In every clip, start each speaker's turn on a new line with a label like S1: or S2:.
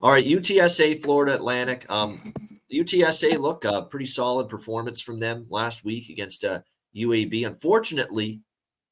S1: All right, UTSA, Florida Atlantic. UTSA, look, pretty solid performance from them last week against UAB. Unfortunately,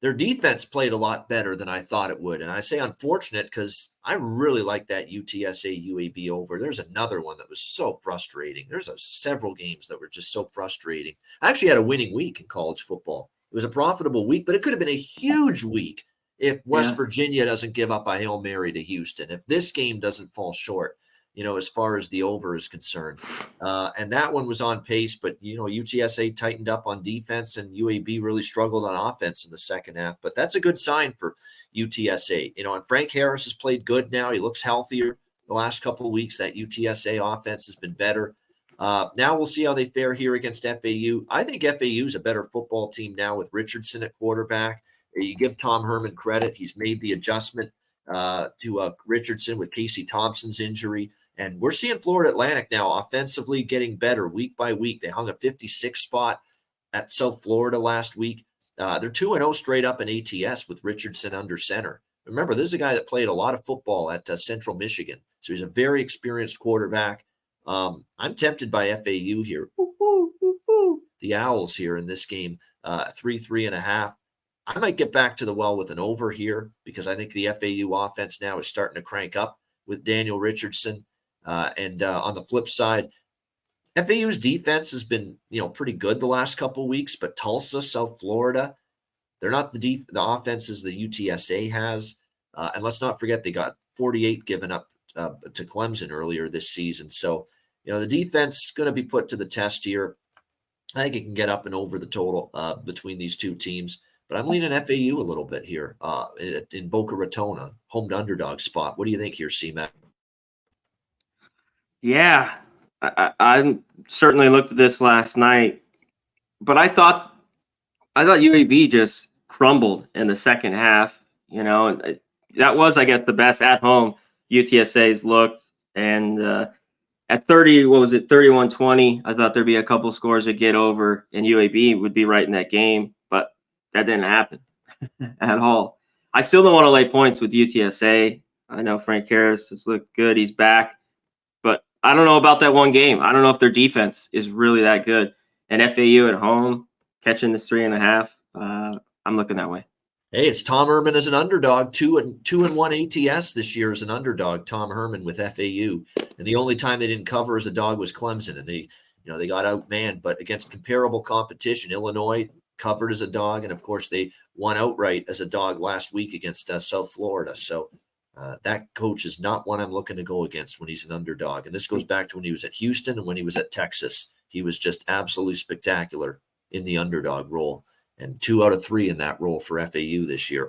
S1: their defense played a lot better than I thought it would. And I say unfortunate because I really like that UTSA UAB over. There's another one that was so frustrating. There's several games that were just so frustrating. I actually had a winning week in college football. It was a profitable week, but it could have been a huge week if West Virginia doesn't give up a Hail Mary to Houston, if this game doesn't fall short, as far as the over is concerned. And that one was on pace, but, UTSA tightened up on defense and UAB really struggled on offense in the second half. But that's a good sign for UTSA. And Frank Harris has played good now. He looks healthier the last couple of weeks. That UTSA offense has been better. Now we'll see how they fare here against FAU. I think FAU is a better football team now with Richardson at quarterback. You give Tom Herman credit. He's made the adjustment to Richardson with Casey Thompson's injury. And we're seeing Florida Atlantic now offensively getting better week by week. They hung a 56 spot at South Florida last week. They're 2-0 straight up in ATS with Richardson under center. Remember, this is a guy that played a lot of football at Central Michigan. So he's a very experienced quarterback. I'm tempted by FAU here. The Owls here in this game, 3.5. I might get back to the well with an over here because I think the FAU offense now is starting to crank up with Daniel Richardson. And on the flip side, FAU's defense has been, pretty good the last couple of weeks, but Tulsa, South Florida, they're not the offenses the UTSA has. And let's not forget they got 48 given up to Clemson earlier this season. So, the defense is going to be put to the test here. I think it can get up and over the total between these two teams. But I'm leaning FAU a little bit here in Boca Raton, home to underdog spot. What do you think here, C-Mac?
S2: Yeah, I certainly looked at this last night, but I thought UAB just crumbled in the second half. That was, I guess, the best at home UTSA's looked. And at 31-20, I thought there'd be a couple scores to get over, and UAB would be right in that game. But that didn't happen at all. I still don't want to lay points with UTSA. I know Frank Harris has looked good. He's back. But I don't know about that one game. I don't know if their defense is really that good. And FAU at home, catching this 3.5, I'm looking that way.
S1: Hey, it's Tom Herman as an underdog. 2-1 ATS this year as an underdog. Tom Herman with FAU, and the only time they didn't cover as a dog was Clemson, and they got outmanned. But against comparable competition, Illinois covered as a dog, and of course they won outright as a dog last week against South Florida. So that coach is not one I'm looking to go against when he's an underdog. And this goes back to when he was at Houston and when he was at Texas. He was just absolutely spectacular in the underdog role. And 2 out of 3 in that role for FAU this year.